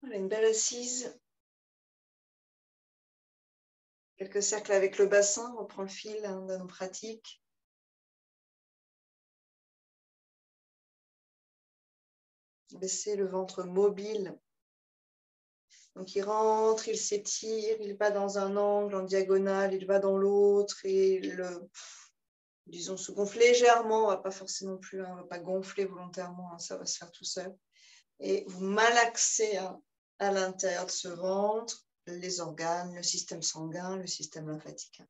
Voilà, une belle assise. Quelques cercles avec le bassin, on reprend le fil de nos pratiques. Baisser le ventre mobile. Donc il rentre, il s'étire, il va dans un angle en diagonale, il va dans l'autre et disons, se gonfle légèrement, on ne va pas forcément plus, on ne va pas gonfler volontairement, ça va se faire tout seul. Et vous malaxez à l'intérieur de ce ventre les organes, le système sanguin, le système lymphatique.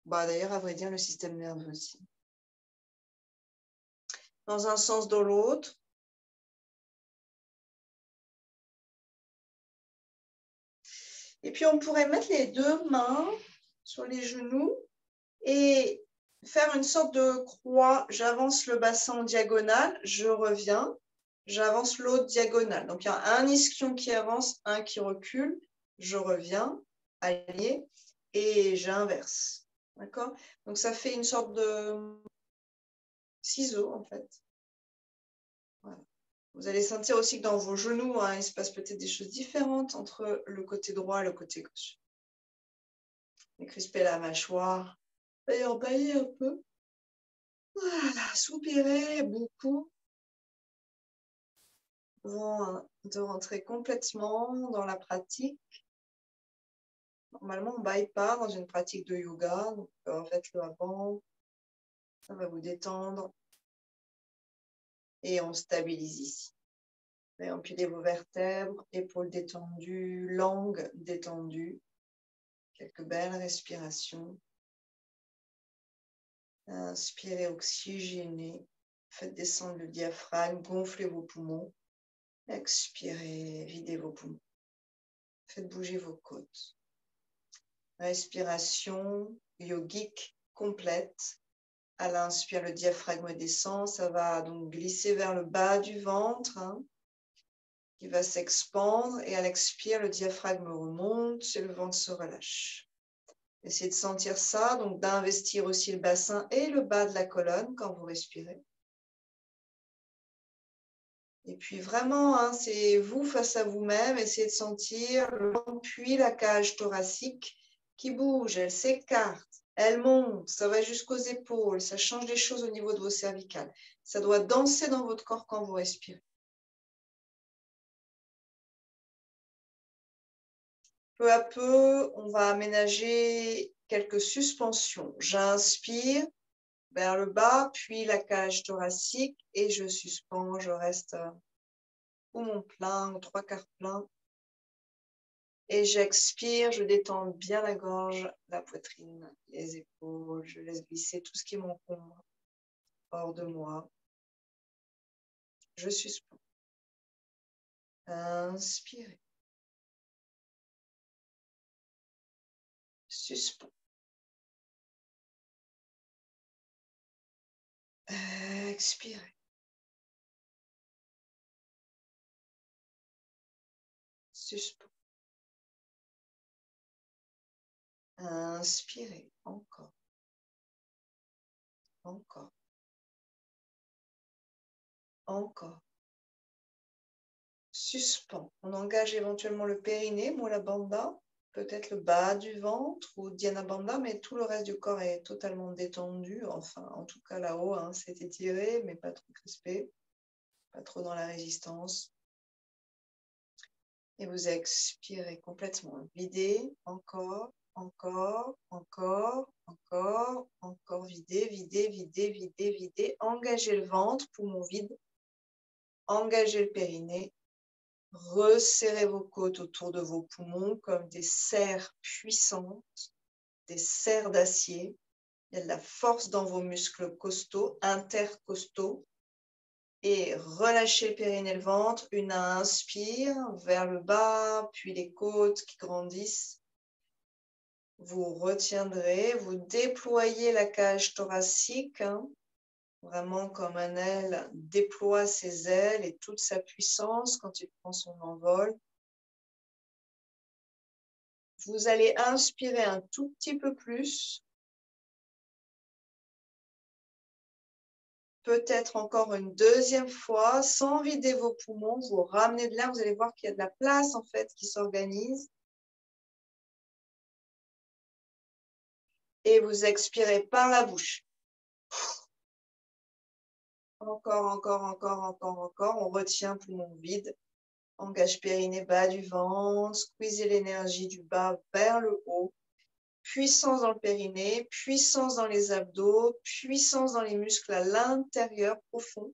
D'ailleurs, à vrai dire, le système nerveux aussi. Dans un sens, dans l'autre. Et puis, on pourrait mettre les deux mains sur les genoux et faire une sorte de croix. J'avance le bassin en diagonale, je reviens, j'avance l'autre diagonale. Donc, il y a un ischion qui avance, un qui recule, je reviens, allié, et j'inverse. D'accord? Donc, ça fait une sorte de ciseaux, en fait. Voilà. Vous allez sentir aussi que dans vos genoux, il se passe peut-être des choses différentes entre le côté droit et le côté gauche. Et crisper la mâchoire, et embailler un peu. Voilà, soupirer beaucoup. Avant de rentrer complètement dans la pratique. Normalement, on ne baille pas dans une pratique de yoga. Donc, faites-le avant. Ça va vous détendre. Et on stabilise ici. Et empilez vos vertèbres, épaules détendues, langue détendue. Quelques belles respirations. Inspirez, oxygénez. Faites descendre le diaphragme, gonflez vos poumons. Expirez, videz vos poumons. Faites bouger vos côtes. Respiration yogique complète. À l'inspire, le diaphragme descend. Ça va donc glisser vers le bas du ventre, qui va s'expandre. Et à l'expire, le diaphragme remonte et le ventre se relâche. Essayez de sentir ça, donc d'investir aussi le bassin et le bas de la colonne quand vous respirez. Et puis vraiment, c'est vous face à vous-même. Essayez de sentir le ventre puis la cage thoracique qui bouge, elle s'écarte, elle monte, ça va jusqu'aux épaules, ça change des choses au niveau de vos cervicales. Ça doit danser dans votre corps quand vous respirez. Peu à peu, on va aménager quelques suspensions. J'inspire vers le bas, puis la cage thoracique et je suspends, je reste poumon plein ou 3/4 plein. Et j'expire, je détends bien la gorge, la poitrine, les épaules. Je laisse glisser tout ce qui m'encombre hors de moi. Je suspends. Inspirez. Suspends. Expirez. Suspends. Inspirez. Encore. Encore. Encore. Suspends. On engage éventuellement le périnée, Mula Bandha, peut-être le bas du ventre ou Dhyana Bandha, mais tout le reste du corps est totalement détendu. Enfin, en tout cas là-haut, c'est étiré, mais pas trop crispé, pas trop dans la résistance. Et vous expirez complètement. Videz, encore, encore, encore, encore, encore. Videz, videz, videz, videz, videz. Engagez le ventre, poumon vide. Engagez le périnée. Resserrez vos côtes autour de vos poumons comme des serres puissantes, des serres d'acier. Il y a de la force dans vos muscles costaux, intercostaux. Et relâchez le périnée et le ventre. Une inspire vers le bas, puis les côtes qui grandissent. Vous retiendrez, vous déployez la cage thoracique, vraiment comme un aile déploie ses ailes et toute sa puissance quand il prend son envol. Vous allez inspirer un tout petit peu plus. peut-être encore une deuxième fois, sans vider vos poumons, vous ramenez de l'air, vous allez voir qu'il y a de la place en fait qui s'organise. Et vous expirez par la bouche. Encore, encore, encore, encore, encore. On retient poumon vide. Engage périnée, bas du ventre. Squeezez l'énergie du bas vers le haut. Puissance dans le périnée, puissance dans les abdos, puissance dans les muscles à l'intérieur profond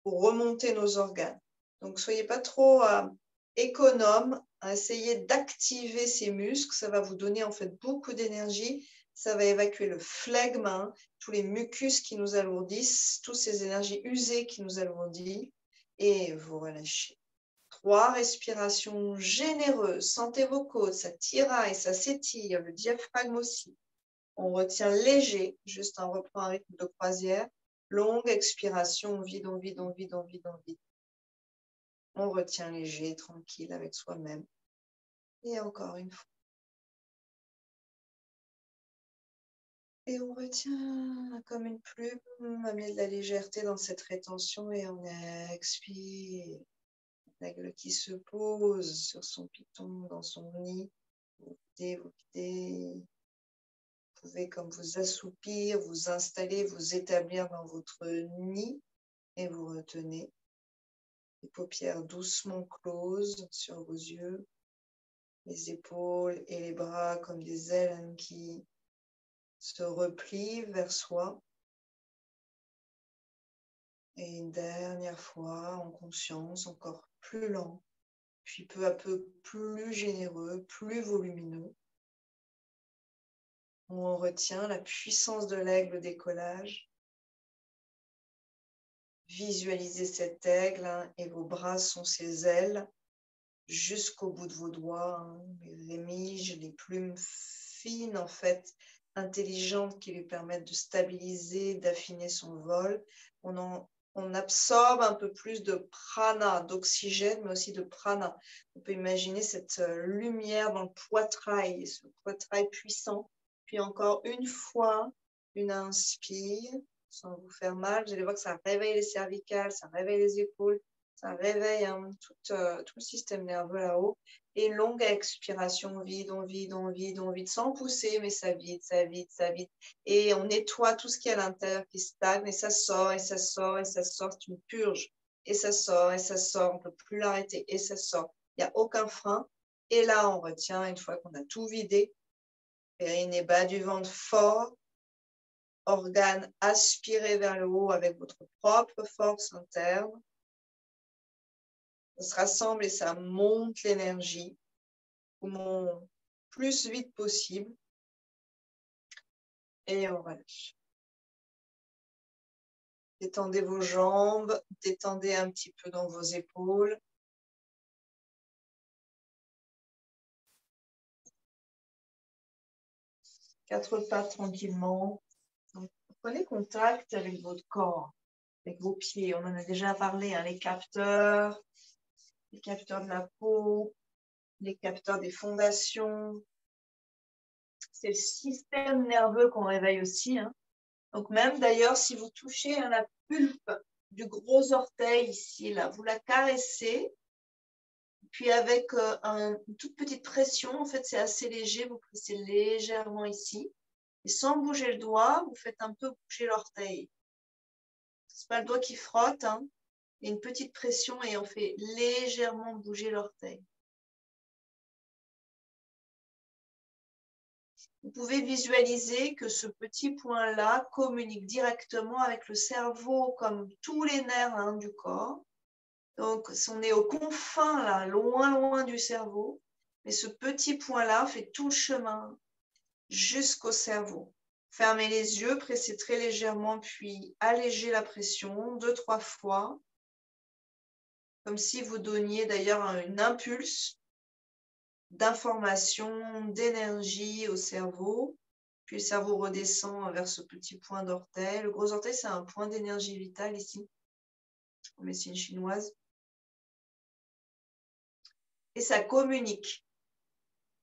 pour remonter nos organes. Donc, soyez pas trop économe. Essayez d'activer ces muscles. Ça va vous donner en fait beaucoup d'énergie. Ça va évacuer le flegme, hein, tous les mucus qui nous alourdissent, toutes ces énergies usées qui nous alourdissent. Et vous relâchez. 3 respirations généreuses. Sentez vos côtes, ça tiraille, ça s'étire, le diaphragme aussi. On retient léger, juste on reprend un rythme de croisière. Longue expiration, on vide, on vide, on vide, on vide, on vide. On retient léger, tranquille avec soi-même. Et encore une fois. Et on retient comme une plume, amener de la légèreté dans cette rétention et on expire. L'aigle qui se pose sur son piton, dans son nid. Vous videz, vous videz. Vous pouvez comme vous assoupir, vous installer, vous établir dans votre nid et vous retenez. Les paupières doucement closes sur vos yeux. Les épaules et les bras comme des ailes qui se replient vers soi. Et une dernière fois, en conscience, encore plus lent, puis peu à peu plus généreux, plus volumineux. On retient la puissance de l'aigle au décollage. Visualisez cet aigle hein, et vos bras sont ses ailes jusqu'au bout de vos doigts. Hein, les rémiges, les plumes fines en fait, intelligentes qui lui permettent de stabiliser, d'affiner son vol. On absorbe un peu plus de prana, d'oxygène, mais aussi de prana. On peut imaginer cette lumière dans le poitrail, ce poitrail puissant. Puis encore une fois, une inspire, sans vous faire mal. Vous allez voir que ça réveille les cervicales, ça réveille les épaules, ça réveille hein, tout le système nerveux là-haut. Et longue expiration, on vide, on vide, on vide, on vide, sans pousser, mais ça vide, ça vide, ça vide. Et on nettoie tout ce qui est à l'intérieur qui stagne, et ça sort, et ça sort, et ça sort, c'est une purge. Et ça sort, on ne peut plus l'arrêter, et ça sort. Il n'y a aucun frein. Et là, on retient, une fois qu'on a tout vidé, périnée bas du ventre fort, organes aspirés vers le haut avec votre propre force interne. Ça se rassemble et ça monte l'énergie, poumon plus vite possible. Et on relâche. Détendez vos jambes, détendez un petit peu dans vos épaules. Quatre pattes tranquillement. Donc, prenez contact avec votre corps, avec vos pieds. On en a déjà parlé, hein, les capteurs de la peau, les capteurs des fondations. C'est le système nerveux qu'on réveille aussi. Hein. Donc même d'ailleurs, si vous touchez à la pulpe du gros orteil ici, là, vous la caressez, puis avec une toute petite pression, en fait c'est assez léger, vous pressez légèrement ici, et sans bouger le doigt, vous faites un peu bouger l'orteil. C'est pas le doigt qui frotte, hein. Il y a une petite pression et on fait légèrement bouger l'orteil. Vous pouvez visualiser que ce petit point-là communique directement avec le cerveau, comme tous les nerfs hein, du corps. Donc, on est aux confins, là, loin, loin du cerveau. Mais ce petit point-là fait tout le chemin jusqu'au cerveau. Fermez les yeux, pressez très légèrement, puis allégez la pression 2-3 fois. Comme si vous donniez d'ailleurs une impulse d'information, d'énergie au cerveau. Puis le cerveau redescend vers ce petit point d'orteil. Le gros orteil, c'est un point d'énergie vitale ici, en médecine chinoise. Et ça communique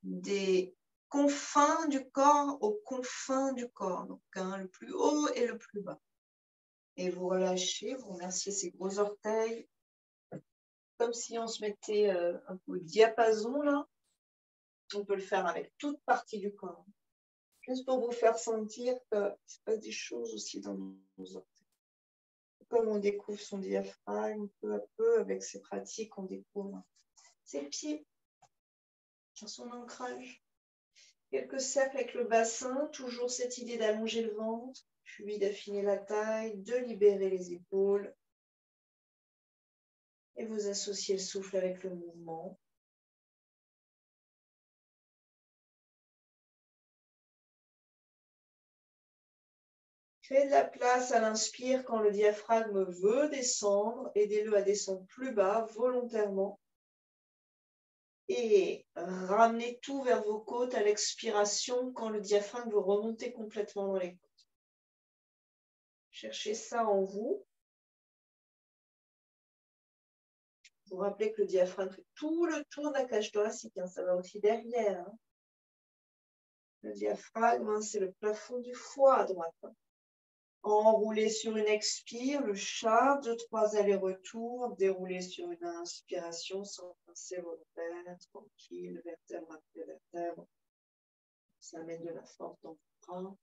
des confins du corps aux confins du corps. Donc, hein, le plus haut et le plus bas. Et vous relâchez, vous remerciez ces gros orteils. Comme si on se mettait un peu au diapason là. On peut le faire avec toute partie du corps. Juste pour vous faire sentir qu'il se passe des choses aussi dans nos orteils. Comme on découvre son diaphragme, peu à peu, avec ces pratiques, on découvre ses pieds, son ancrage. Quelques cercles avec le bassin, toujours cette idée d'allonger le ventre, puis d'affiner la taille, de libérer les épaules. Et vous associez le souffle avec le mouvement. Créez de la place à l'inspire quand le diaphragme veut descendre. Aidez-le à descendre plus bas volontairement. Et ramenez tout vers vos côtes à l'expiration quand le diaphragme veut remonter complètement dans les côtes. Cherchez ça en vous. Vous rappelez que le diaphragme fait tout le tour de la cage thoracique. Ça va aussi derrière. Le diaphragme, c'est le plafond du foie à droite. Enroulez sur une expire, le chat, 2-3 allers-retours, déroulez sur une inspiration sans pincer volontaire, tranquille, vertèbre après vertèbre. Ça met de la force dans le bras.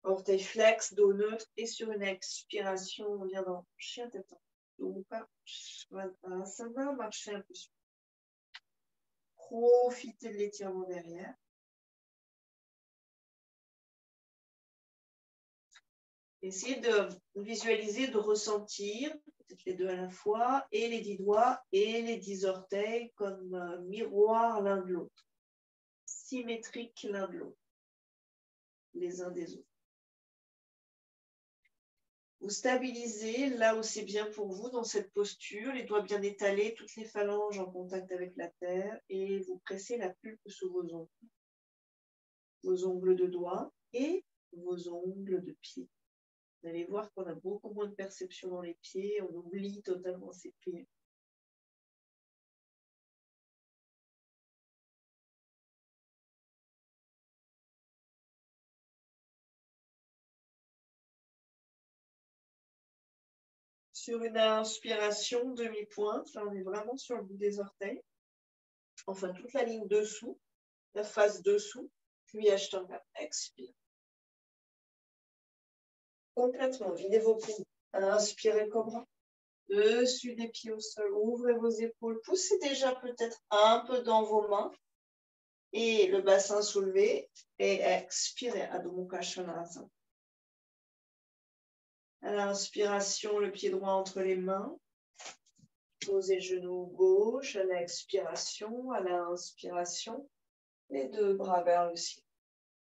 Orteil flex, dos neutre, et sur une expiration, on vient dans chien tête en haut. Ça va marcher un peu sur. Profitez de l'étirement derrière. Essayez de visualiser, de ressentir, peut-être les deux à la fois, et les 10 doigts et les 10 orteils comme miroirs l'un de l'autre, symétriques l'un de l'autre, les uns des autres. Vous stabilisez là où c'est bien pour vous dans cette posture, les doigts bien étalés, toutes les phalanges en contact avec la terre, et vous pressez la pulpe sous vos ongles de doigts et vos ongles de pied. Vous allez voir qu'on a beaucoup moins de perception dans les pieds, on oublie totalement ses pieds. Sur une inspiration, demi-pointe, là on est vraiment sur le bout des orteils. Enfin, toute la ligne dessous, la face dessous, puis Ashtanga, expire. Complètement, videz vos poumons. Inspirez cobra. Dessus des pieds au sol, ouvrez vos épaules, poussez déjà peut-être un peu dans vos mains et le bassin soulevé et expirez Adho Mukha Svanasana. À l'inspiration, le pied droit entre les mains. Posez le genou gauche à l'expiration, à l'inspiration, les deux bras vers le ciel.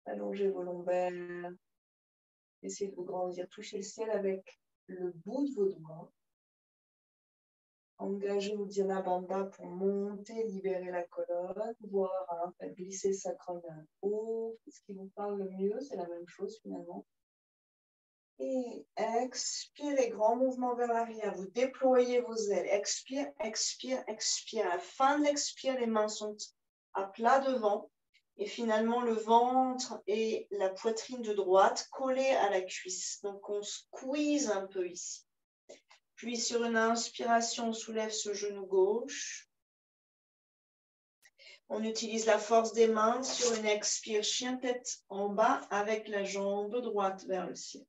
Allongez vos lombaires. Essayez de vous grandir, touchez le ciel avec le bout de vos doigts. Engagez Uddiyana Bandha pour monter, libérer la colonne, voire glisser sa crâne vers le haut. Ce qui vous parle le mieux, c'est la même chose finalement. Et expirez, grand mouvement vers l'arrière. Vous déployez vos ailes. Expire, expire, expire. À la fin de l'expire, les mains sont à plat devant. Et finalement, le ventre et la poitrine de droite collés à la cuisse. Donc, on squeeze un peu ici. Puis, sur une inspiration, on soulève ce genou gauche. On utilise la force des mains. Sur une expire, chien tête en bas avec la jambe droite vers le ciel.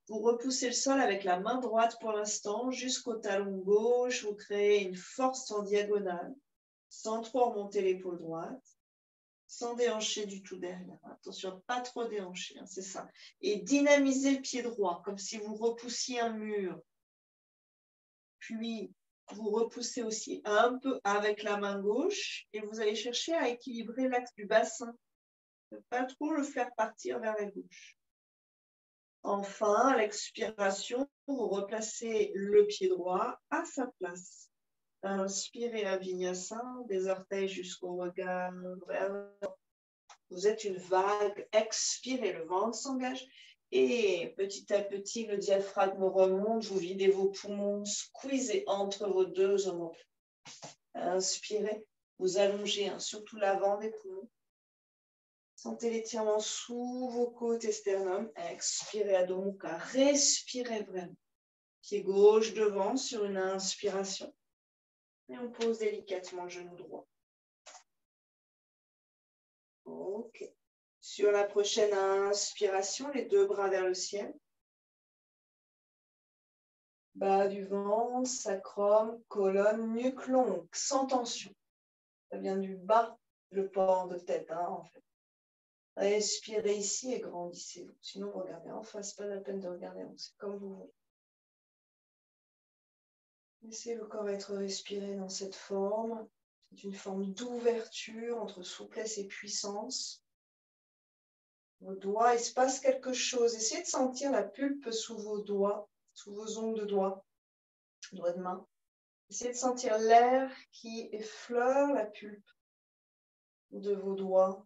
Vous repoussez le sol avec la main droite pour l'instant jusqu'au talon gauche. Vous créez une force en diagonale sans trop remonter l'épaule droite, sans déhancher du tout derrière. Attention, pas trop déhancher, c'est ça. Et dynamisez le pied droit comme si vous repoussiez un mur. Puis, vous repoussez aussi un peu avec la main gauche et vous allez chercher à équilibrer l'axe du bassin. Ne pas trop le faire partir vers la gauche. Enfin, à l'expiration, vous replacez le pied droit à sa place. Inspirez à Vinyasa, des orteils jusqu'au regard. Vous êtes une vague. Expirez, le ventre s'engage. Et petit à petit, le diaphragme remonte. Vous videz vos poumons, squeezez entre vos deux omoplates. Inspirez, vous allongez surtout l'avant des poumons. Sentez l'étirement sous vos côtes et sternum. Expirez Adho Mukha. Respirez vraiment. Pied gauche devant sur une inspiration. Et on pose délicatement le genou droit. Ok. Sur la prochaine inspiration, les deux bras vers le ciel. Bas du ventre, sacrum, colonne, nuque longue, sans tension. Ça vient du bas, le port de tête, hein, en fait. Respirez ici et grandissez-vous. Sinon, regardez en face, pas la peine de regarder en haut, c'est comme vous voulez. Laissez le corps être respiré dans cette forme. C'est une forme d'ouverture entre souplesse et puissance. Vos doigts, il se passe quelque chose. Essayez de sentir la pulpe sous vos doigts, sous vos ongles de doigts, doigts de main. Essayez de sentir l'air qui effleure la pulpe de vos doigts.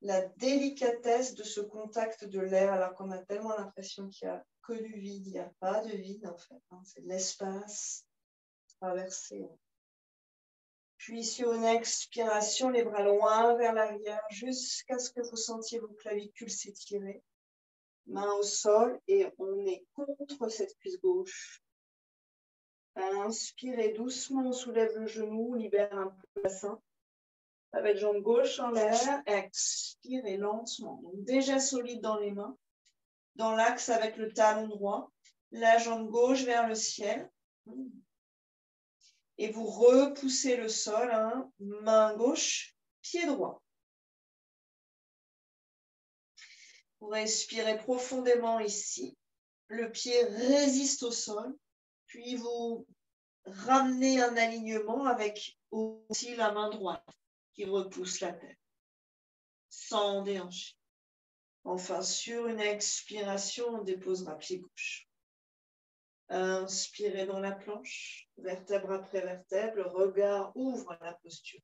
La délicatesse de ce contact de l'air, alors qu'on a tellement l'impression qu'il n'y a que du vide. Il n'y a pas de vide, en fait. Hein. C'est de l'espace traversé. Puis sur une expiration, les bras loin vers l'arrière, jusqu'à ce que vous sentiez vos clavicules s'étirer. Main au sol et on est contre cette cuisse gauche. Inspirez doucement, on soulève le genou, on libère un peu le bassin. Avec jambe gauche en l'air, expirez lentement. Donc déjà solide dans les mains, dans l'axe avec le talon droit, la jambe gauche vers le ciel. Et vous repoussez le sol, hein, main gauche, pied droit. Vous respirez profondément ici. Le pied résiste au sol. Puis vous ramenez un alignement avec aussi la main droite qui repousse la tête. Sans déhancher. Enfin, sur une expiration, on déposera pied gauche. Inspirez dans la planche, vertèbre après vertèbre, le regard ouvre la posture.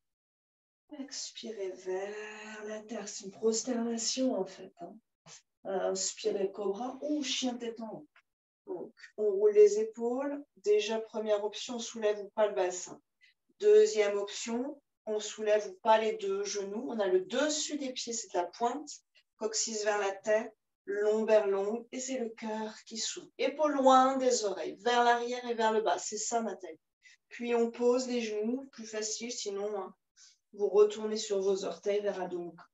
Expirez vers la terre, c'est une prosternation en fait. Hein. Inspirez cobra ou chien tête en haut. Donc, on roule les épaules. Déjà, première option, on soulève ou pas le bassin. Deuxième option, on soulève ou pas les deux genoux. On a le dessus des pieds, c'est la pointe. Coccyx vers la terre, lombaire longue, et c'est le cœur qui s'ouvre. Épaules loin des oreilles, vers l'arrière et vers le bas. C'est ça, Nathalie. Puis on pose les genoux, plus facile, sinon hein, vous retournez sur vos orteils vers Adho Mukha.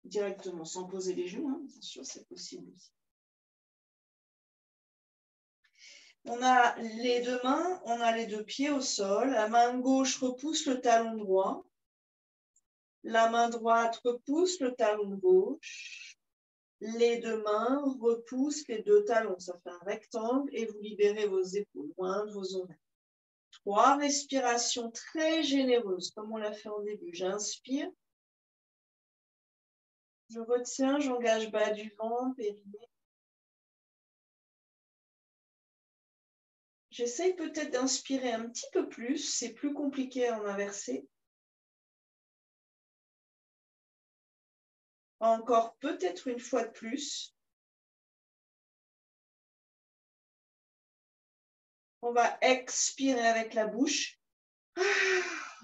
Directement, sans poser les genoux, hein, bien sûr, c'est possible aussi. On a les deux mains, on a les deux pieds au sol. La main gauche repousse le talon droit. La main droite repousse le talon gauche. Les deux mains repoussent les deux talons. Ça fait un rectangle et vous libérez vos épaules, loin de vos oreilles. 3 respirations très généreuses, comme on l'a fait en début. J'inspire. Je retiens, j'engage bas du ventre, périnée. J'essaye peut-être d'inspirer un petit peu plus. C'est plus compliqué à en inverser. Encore peut-être une fois de plus. On va expirer avec la bouche.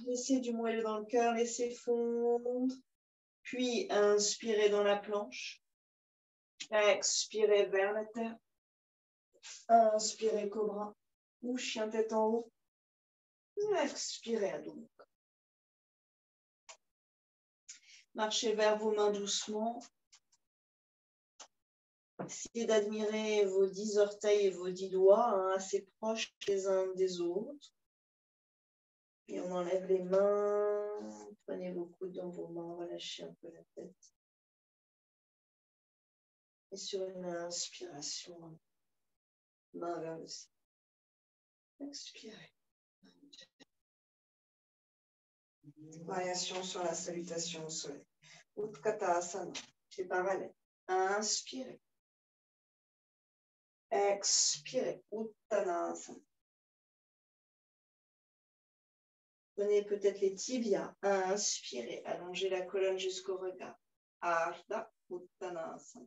Laissez du moelleux dans le cœur, laissez fondre. Puis inspirez dans la planche. Expirez vers la terre. Inspirez cobra ou chien tête en haut. Expirez Adho Mukha. Marchez vers vos mains doucement. Essayez d'admirer vos 10 orteils et vos 10 doigts hein, assez proches les uns des autres. Et on enlève les mains. Prenez vos coudes dans vos mains. Relâchez un peu la tête. Et sur une inspiration, main vers le ciel. Expirez. Variation sur la salutation au soleil. Utkatasana, c'est parallèle. Inspirez. Expirez. Uttanasana. Prenez peut-être les tibias. Inspirez. Allongez la colonne jusqu'au regard. Ardha Uttanasana.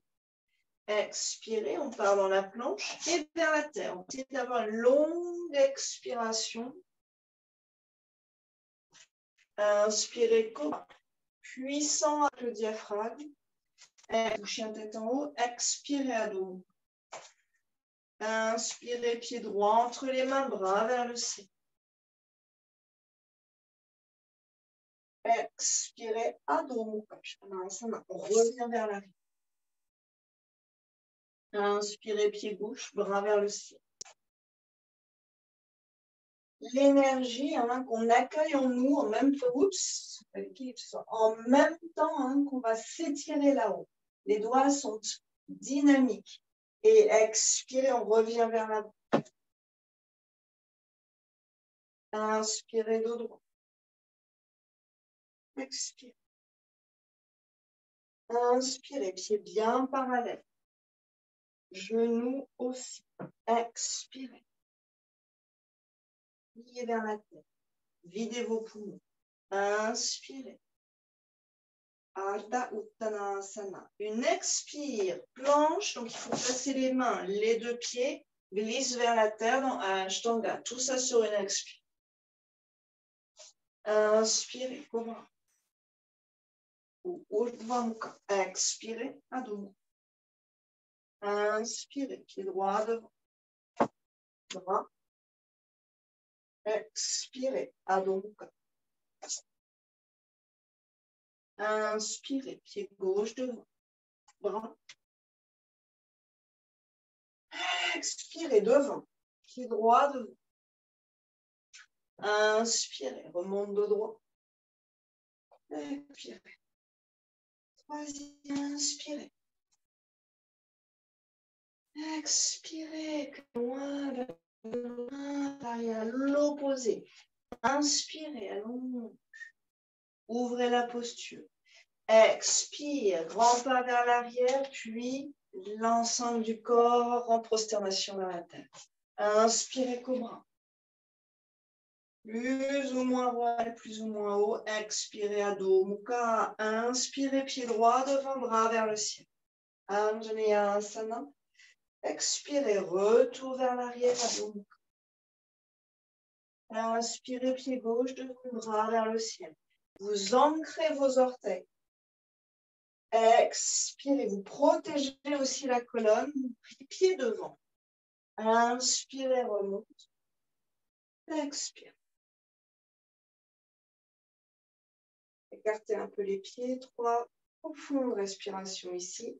Expirez. On part dans la planche et vers la terre. On essaie d'avoir une longue expiration. Inspirez, cobra. Puissant avec le diaphragme. Chien tête en haut. Expirez à dos. Inspirez, pied droit entre les mains, bras vers le ciel. Expirez, Adho Mukha Svanasana. On revient vers l'arrière. Inspirez, pied gauche, bras vers le ciel. L'énergie qu'on accueille en nous en même temps, en même temps qu'on va s'étirer là-haut. Les doigts sont dynamiques. Et expirez, on revient vers l'avant. Inspirez, dos droit. Expirez. Inspirez, pied bien parallèle. Genoux aussi. Expirez. Pliez vers la tête. Videz vos poumons. Inspirez. Ardha Uttanasana. Une expire. Planche. Donc, il faut placer les mains. Les deux pieds glissent vers la terre dans Ashtanga. Tout ça sur une expire. Inspirez. Cobra. Urdhva Mukha. Expirez. Adho Mukha. Inspirez. Pied droit devant. Bras. Expirez. Adho Mukha. Inspirez. Pied gauche devant. Bras. Expirez devant. Pied droit devant. Inspirez. Remonte de droit. Expirez. Troisième. Inspirez. Expirez. Loin vers l'opposé. Inspirez. Allons. Ouvrez la posture. Expire. Grand pas vers l'arrière, puis l'ensemble du corps en prosternation vers la terre. Inspirez, cobra. Plus ou moins royal, plus ou moins haut. Expirez, Adho Mukha. Inspirez, pied droit devant, bras vers le ciel. Anjaneyasana. Expirez, retour vers l'arrière, Adho Mukha. Inspirez, pied gauche devant, bras vers le ciel. Vous ancrez vos orteils. Expirez, vous protégez aussi la colonne, pied devant. Inspirez, remonte. Expire. Écartez un peu les pieds. 3 profondes respirations ici.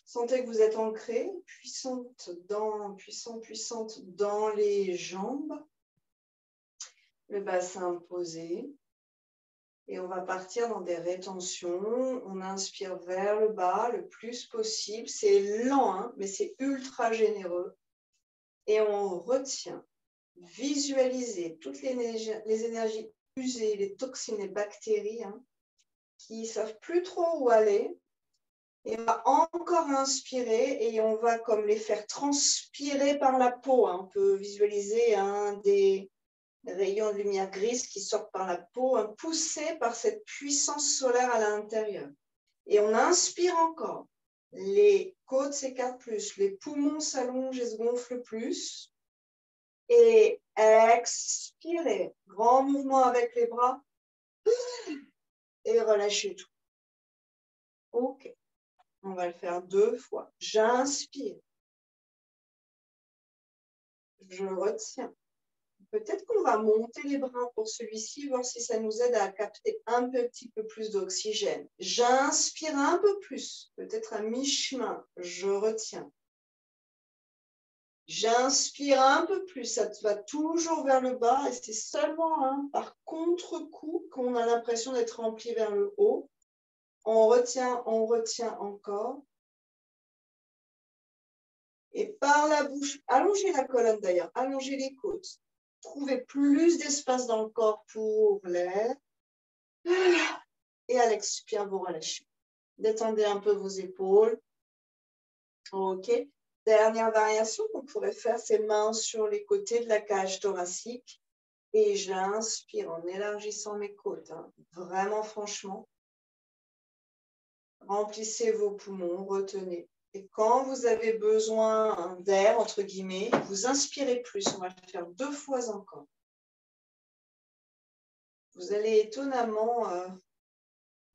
Sentez que vous êtes ancré, puissante dans les jambes. Le bassin posé. Et on va partir dans des rétentions. On inspire vers le bas le plus possible. C'est lent, mais c'est ultra généreux. Et on retient. Visualisez toutes les énergies usées, les toxines, les bactéries qui ne savent plus trop où aller. Et on va encore inspirer et on va comme les faire transpirer par la peau. On peut visualiser des rayons de lumière grise qui sortent par la peau, poussés par cette puissance solaire à l'intérieur. Et on inspire encore. Les côtes s'écartent plus, les poumons s'allongent et se gonflent plus. Et expirez. Grand mouvement avec les bras. Et relâchez tout. OK. On va le faire 2 fois. J'inspire. Je retiens. Peut-être qu'on va monter les bras pour celui-ci, voir si ça nous aide à capter un petit peu plus d'oxygène. J'inspire un peu plus, peut-être à mi-chemin. Je retiens. J'inspire un peu plus, ça va toujours vers le bas et c'est seulement par contre-coup qu'on a l'impression d'être rempli vers le haut. On retient encore. Et par la bouche, allongez la colonne d'ailleurs, allongez les côtes. Trouvez plus d'espace dans le corps pour l'air. Et à l'expire, vous relâchez. Détendez un peu vos épaules. OK. Dernière variation qu'on pourrait faire, c'est mains sur les côtés de la cage thoracique. Et j'inspire en élargissant mes côtes. Hein. Vraiment, franchement. Remplissez vos poumons, retenez. Et quand vous avez besoin d'air, entre guillemets, vous inspirez plus. On va le faire 2 fois encore. Vous allez étonnamment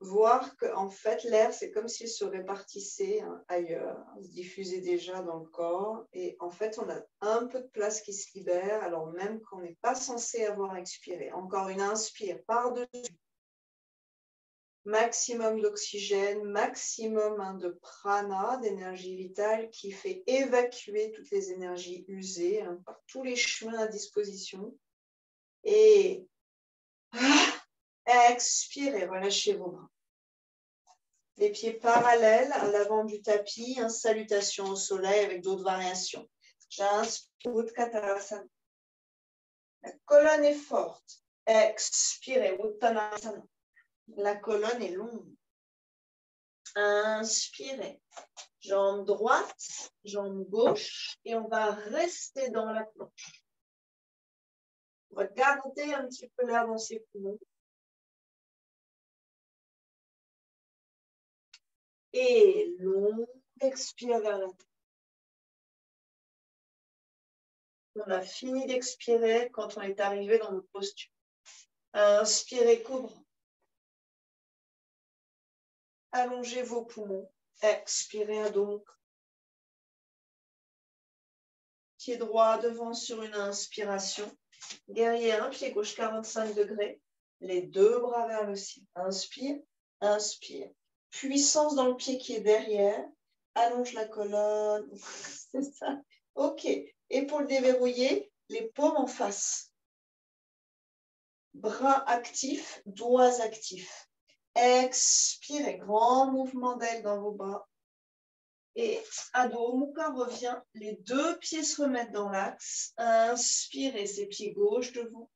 voir qu'en fait, l'air, c'est comme s'il se répartissait ailleurs, se diffusait déjà dans le corps. Et en fait, on a un peu de place qui se libère, alors même qu'on n'est pas censé avoir expiré. Encore une inspire par-dessus. Maximum d'oxygène, maximum de prana, d'énergie vitale qui fait évacuer toutes les énergies usées par tous les chemins à disposition. Et expirez, relâchez vos bras. Les pieds parallèles à l'avant du tapis, salutation au soleil avec d'autres variations. J'inspire, Utkatasana. La colonne est forte. Expirez, Uttanasana. La colonne est longue. Inspirez. Jambe droite, jambe gauche. Et on va rester dans la planche. On va garder un petit peu l'air dans ses poumons. Et long, expire vers la tête. On a fini d'expirer quand on est arrivé dans notre posture. Inspirez, cobra. Allongez vos poumons. Expirez, Adho. Pied droit devant sur une inspiration. Guerrier 1, pied gauche 45 degrés. Les 2 bras vers le ciel. Inspire, inspire. Puissance dans le pied qui est derrière. Allonge la colonne. C'est ça. OK. Épaules déverrouillées, les paumes en face. Bras actifs, doigts actifs. Expirez, grand mouvement d'aile dans vos bras. Et Adho Mukha revient, les 2 pieds se remettent dans l'axe. Inspirez, ses pieds gauche devant,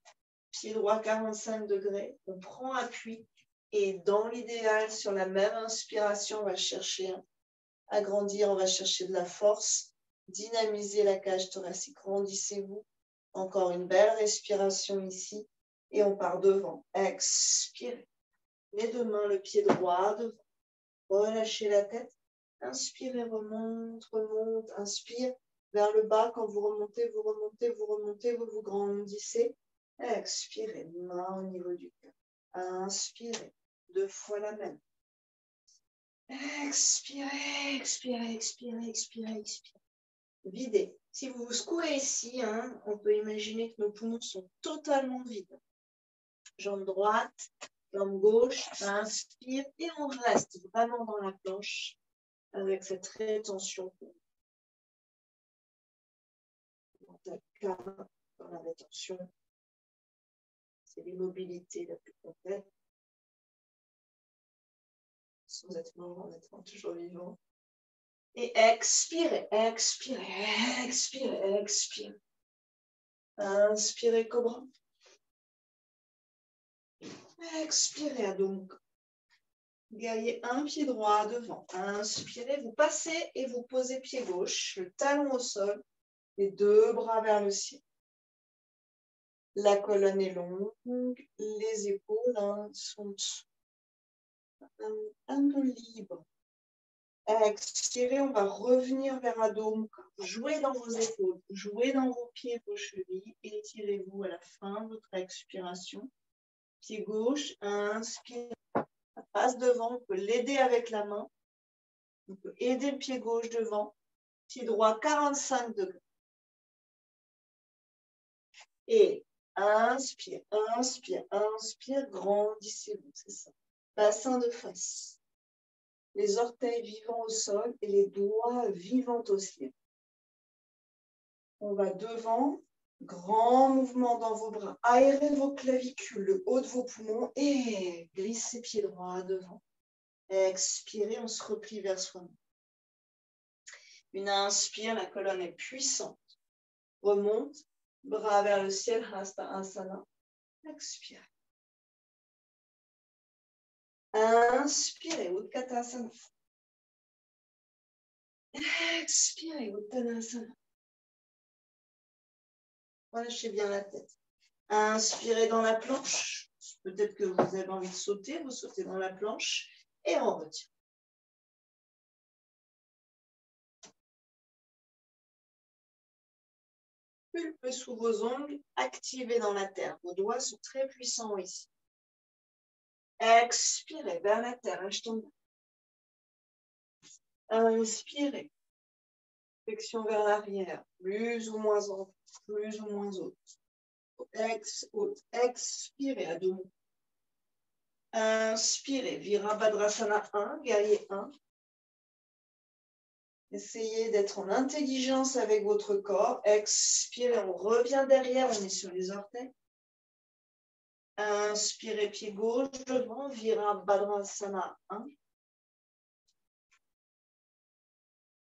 pied droit 45 degrés. On prend appui et dans l'idéal, sur la même inspiration, on va chercher à grandir, on va chercher de la force, dynamiser la cage thoracique, grandissez-vous. Encore une belle respiration ici et on part devant. Expirez. Les 2 mains, le pied droit devant. Relâchez la tête. Inspirez, remonte, remonte. Inspire vers le bas. Quand vous remontez, vous remontez, vous remontez, vous vous grandissez. Expirez, main au niveau du cœur. Inspirez. 2 fois la même. Expirez, expirez, expirez, expirez, expirez. Videz. Si vous vous secouez ici, on peut imaginer que nos poumons sont totalement vides. Jambe droite, jambe gauche, inspire et on reste vraiment dans la planche avec cette rétention. Dans la rétention, c'est l'immobilité la plus complète. Sans être mort, en étant toujours vivant. Et expirez, expirez, expirez, expirez. Inspirez, cobra. Expirez, Adho Mukha. Guerrier 1, pied droit devant. Inspirez, vous passez et vous posez pied gauche, le talon au sol, les 2 bras vers le ciel. La colonne est longue, les épaules sont un peu libres. Expirez, on va revenir vers Adho Mukha. Jouez dans vos épaules, jouez dans vos pieds, vos chevilles. Étirez-vous à la fin de votre expiration. Pied gauche, inspire. Ça passe devant, on peut l'aider avec la main. On peut aider le pied gauche devant. Pied droit, 45 degrés. Et inspire, inspire, inspire. Grandissez-vous, c'est ça. Bassin de face. Les orteils vivants au sol et les doigts vivants au ciel. On va devant, grand mouvement dans vos bras. Aérez vos clavicules, le haut de vos poumons et glissez pied droit devant. Expirez, on se replie vers soi-même. Une inspire, la colonne est puissante. Remonte, bras vers le ciel, Hasta Asana. Expire. Inspirez, Utkatasana. Expirez, Uttanasana. Relâchez bien la tête. Inspirez dans la planche. Peut-être que vous avez envie de sauter, vous sautez dans la planche et on retire. Pulpe sous vos ongles, activez dans la terre. Vos doigts sont très puissants ici. Expirez vers la terre, achetons. Inspirez. Flexion vers l'arrière, plus ou moins haute, plus ou moins haute. Expirez à demi. Inspirez, Virabhadrasana 1, guerrier 1. Essayez d'être en intelligence avec votre corps. Expirez, on revient derrière, on est sur les orteils. Inspirez, pied gauche devant, Virabhadrasana 1.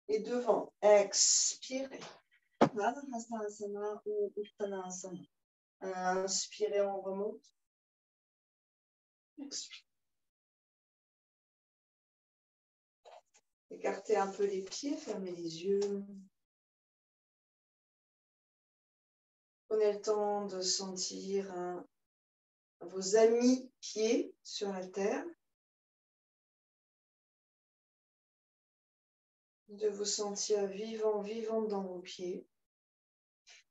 Et devant, expirez. Vadahasana ou Uttanasana. Inspirez, on remonte. Expirez. Écartez un peu les pieds, fermez les yeux. Prenez le temps de sentir vos amis pieds sur la terre. De vous sentir vivant, vivante dans vos pieds.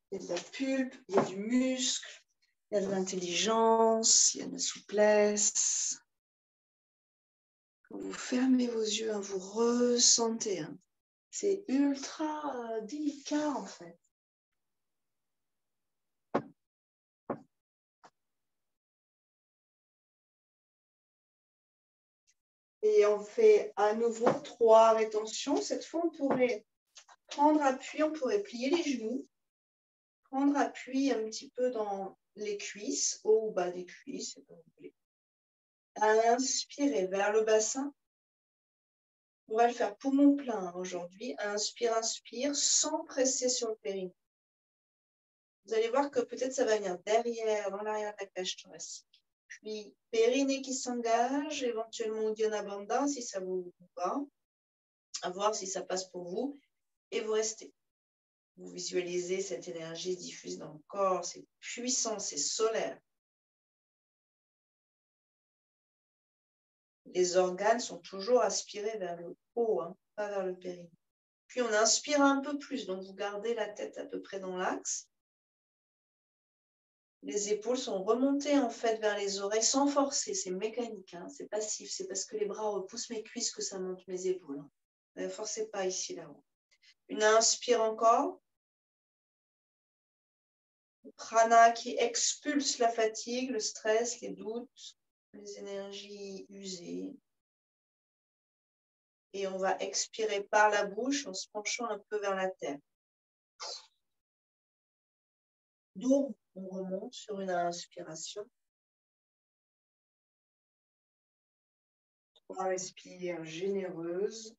Il y a de la pulpe, il y a du muscle, il y a de l'intelligence, il y a de la souplesse. Quand vous fermez vos yeux, vous ressentez. C'est ultra délicat en fait. Et on fait à nouveau 3 rétentions. Cette fois, on pourrait prendre appui, on pourrait plier les genoux, prendre appui un petit peu dans les cuisses, haut ou bas des cuisses, comme vous voulez. Inspirez vers le bassin. On va le faire poumon plein aujourd'hui. Inspire, inspire, sans presser sur le périnée. Vous allez voir que peut-être ça va venir derrière, dans l'arrière de la cage thoracique. Puis périnée qui s'engage, éventuellement Uddiyana Bandha si ça vous va. À voir si ça passe pour vous. Et vous restez. Vous visualisez cette énergie diffuse dans le corps. C'est puissant, c'est solaire. Les organes sont toujours aspirés vers le haut, pas vers le périnée. Puis on inspire un peu plus, donc vous gardez la tête à peu près dans l'axe. Les épaules sont remontées en fait vers les oreilles sans forcer, c'est mécanique, c'est passif, c'est parce que les bras repoussent mes cuisses que ça monte mes épaules. Ne forcez pas ici là-haut. Une inspire encore. Le prana qui expulse la fatigue, le stress, les doutes, les énergies usées. Et on va expirer par la bouche en se penchant un peu vers la terre. Donc, on remonte sur une inspiration. 3 respires généreuses,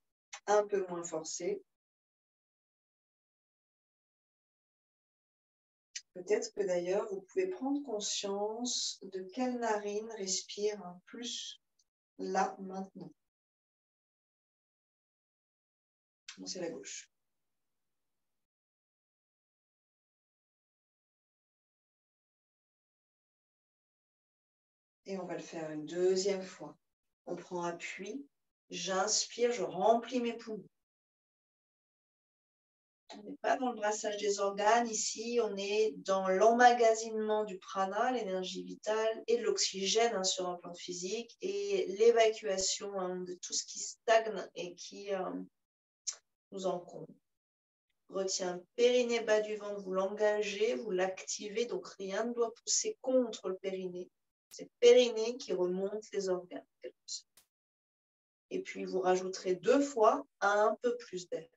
un peu moins forcées. Peut-être que d'ailleurs, vous pouvez prendre conscience de quelle narine respire plus là, maintenant. Bon, c'est la gauche. Et on va le faire une deuxième fois. On prend appui, j'inspire, je remplis mes poumons. On n'est pas dans le brassage des organes ici, on est dans l'emmagasinement du prana, l'énergie vitale, et de l'oxygène sur un plan physique, et l'évacuation de tout ce qui stagne et qui nous encombre. Retient périnée bas du ventre, vous l'engagez, vous l'activez, donc rien ne doit pousser contre le périnée. C'est le périnée qui remonte les organes. Et puis vous rajouterez 2 fois un peu plus d'air.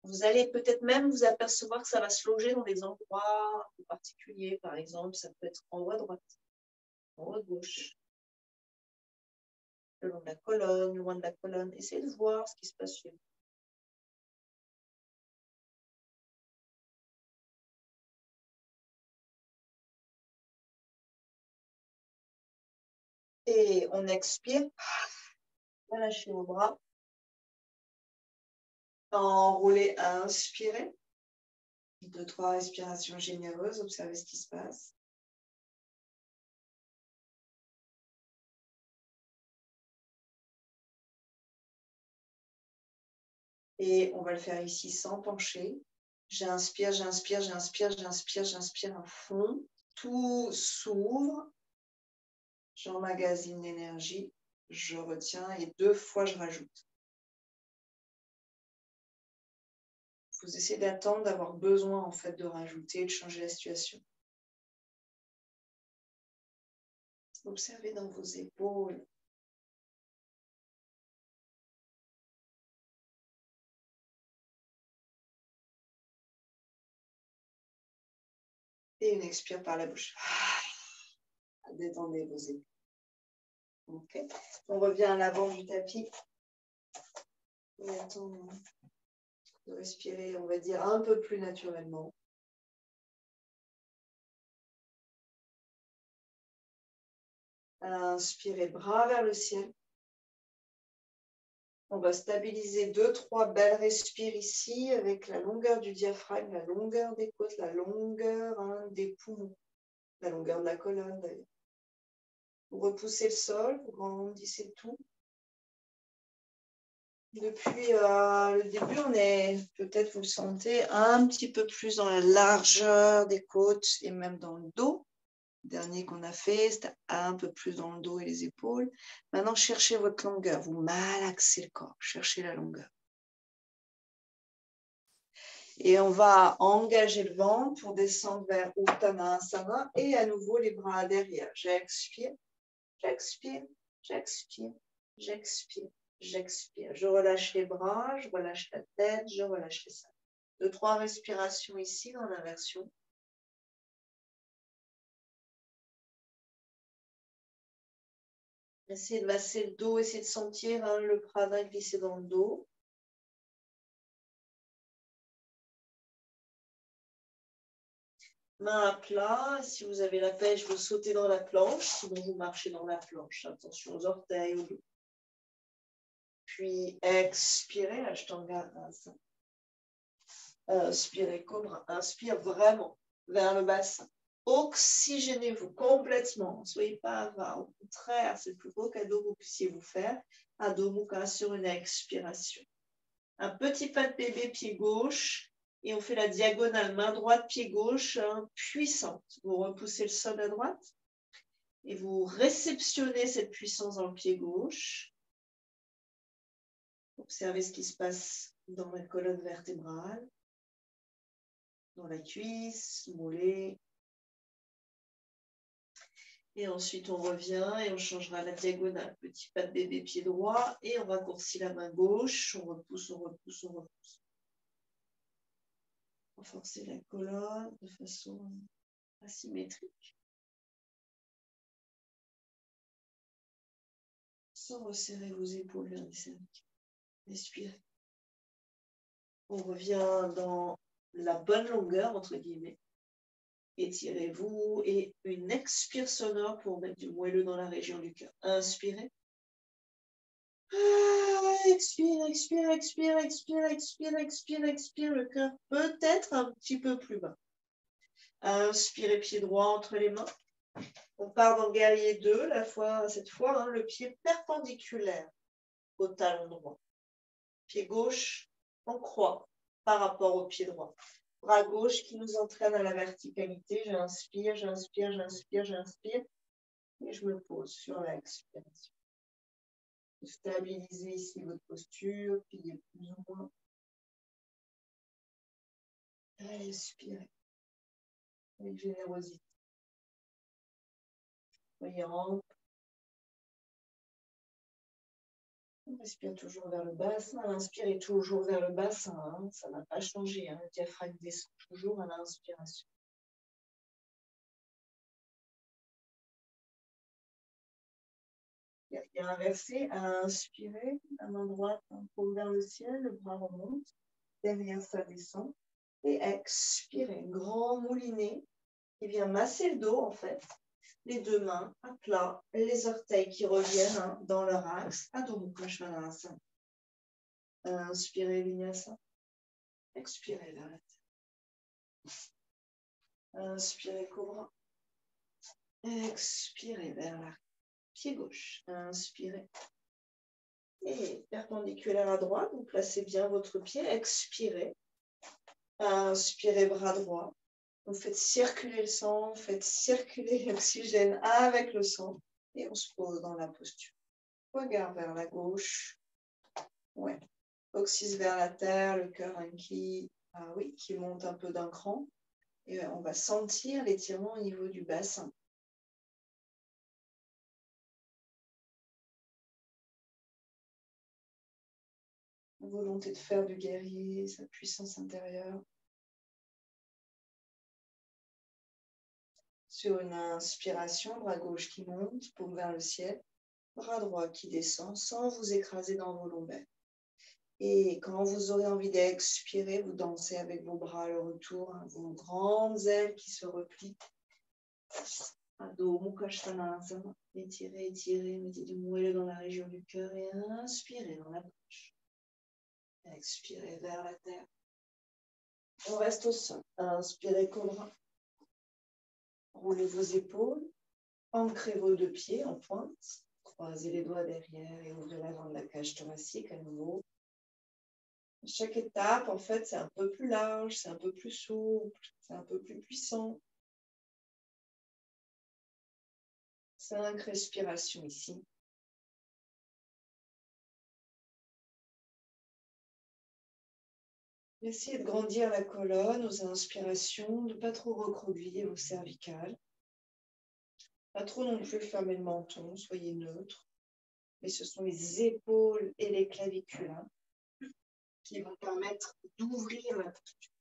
Vous allez peut-être même vous apercevoir que ça va se loger dans des endroits particuliers. Par exemple, ça peut être en haut à droite, en haut à gauche, le long de la colonne, loin de la colonne. Essayez de voir ce qui se passe chez vous. Et on expire, relâchez vos bras. Enroulez, inspirez. 2-3 respirations généreuses, observez ce qui se passe. Et on va le faire ici sans pencher. J'inspire, j'inspire, j'inspire, j'inspire, j'inspire à fond. Tout s'ouvre. J'emmagasine l'énergie. Je retiens et 2 fois je rajoute. Vous essayez d'attendre, d'avoir besoin en fait de rajouter, de changer la situation. Observez dans vos épaules. Et une expire par la bouche. Détendez vos épaules. Ok. On revient à l'avant du tapis. Et attends de respirer, on va dire, un peu plus naturellement. Inspirez, bras vers le ciel. On va stabiliser 2-3 belles respires ici avec la longueur du diaphragme, la longueur des côtes, la longueur des poumons, la longueur de la colonne d'ailleurs. Vous repoussez le sol, vous grandissez tout. Depuis le début, on est, peut-être vous le sentez, un petit peu plus dans la largeur des côtes et même dans le dos. Le dernier qu'on a fait, c'était un peu plus dans le dos et les épaules. Maintenant, cherchez votre longueur. Vous malaxez le corps. Cherchez la longueur. Et on va engager le ventre pour descendre vers Uttanasana et à nouveau les bras derrière. J'expire, j'expire, j'expire, j'expire. J'expire, je relâche les bras, je relâche la tête, je relâche les seins. 2-3 respirations ici dans l'inversion. Essayez de masser le dos, essayez de sentir le prana glisser dans le dos. Main à plat, si vous avez la pêche, vous sautez dans la planche, sinon vous marchez dans la planche. Attention aux orteils, au dos. Puis expirez, Ashtanga. Inspirez, cobra. Inspire vraiment vers le bassin. Oxygénez-vous complètement. Ne soyez pas avare. Au contraire, c'est le plus beau cadeau que vous puissiez vous faire. Adho Mukha sur une expiration. Un petit pas de bébé, pied gauche. Et on fait la diagonale, main droite, pied gauche, puissante. Vous repoussez le sol à droite. Et vous réceptionnez cette puissance dans le pied gauche. Observez ce qui se passe dans la colonne vertébrale. Dans la cuisse, mollet. Et ensuite, on revient et on changera la diagonale. Petit pas de bébé, pied droit. Et on raccourcit la main gauche. On repousse, on repousse, on repousse. Renforcer la colonne de façon asymétrique. Sans resserrer vos épaules vers les cervicales. Respirez. On revient dans la bonne longueur, entre guillemets. Étirez-vous et une expire sonore pour mettre du moelleux dans la région du cœur. Inspirez. Expire, expire, expire, expire, expire, expire, expire. Le cœur peut-être un petit peu plus bas. Inspirez, pied droit entre les mains. On part dans guerrier 2, cette fois, le pied perpendiculaire au talon droit. Pied gauche en croix par rapport au pied droit. Bras gauche qui nous entraîne à la verticalité. J'inspire, j'inspire, j'inspire, j'inspire. Et je me pose sur l'expiration. Stabilisez ici votre posture, pliez plus ou moins. Respirez avec générosité. Soyez ample. On respire toujours vers le bassin. L'inspire toujours vers le bassin. Ça n'a pas changé. Le diaphragme descend toujours à l'inspiration. Et inversé, à inspirer, la main droite, paume vers le ciel, le bras remonte. Derrière, ça descend. Et expirez, grand moulinet qui vient masser le dos en fait. Les deux mains à plat, les orteils qui reviennent dans leur axe. Adho Mukha Svanasana. Inspirez, Vinyasa. Expirez vers la tête. Inspirez, cobra. Expirez vers la pied gauche. Inspirez. Et perpendiculaire à droite, vous placez bien votre pied. Expirez. Inspirez, bras droit. Vous faites circuler le sang, vous faites circuler l'oxygène avec le sang. Et on se pose dans la posture. Regard vers la gauche. Ouais. Coccyx vers la terre, le cœur qui monte un peu d'un cran. Et on va sentir l'étirement au niveau du bassin. Volonté de faire du guerrier, sa puissance intérieure. Sur une inspiration, bras gauche qui monte, paume vers le ciel, bras droit qui descend sans vous écraser dans vos lombaires. Et quand vous aurez envie d'expirer, vous dansez avec vos bras à le retour, hein, vos grandes ailes qui se replient. Adho Mukha Svanasana. Étirez, étirez, mettez du moelleux dans la région du cœur et inspirez dans la bouche. Expirez vers la terre. On reste au sol. Inspirez, cobra. Roulez vos épaules. Ancrez vos deux pieds en pointe. Croisez les doigts derrière et ouvrez l'avant de la cage thoracique à nouveau. Chaque étape, en fait, c'est un peu plus large, c'est un peu plus souple, c'est un peu plus puissant. 5 respirations ici. Essayez de grandir la colonne aux inspirations, de ne pas trop recroqueviller vos cervicales. Pas trop non plus fermer le menton, soyez neutre. Mais ce sont les épaules et les clavicules qui vont permettre d'ouvrir la posture.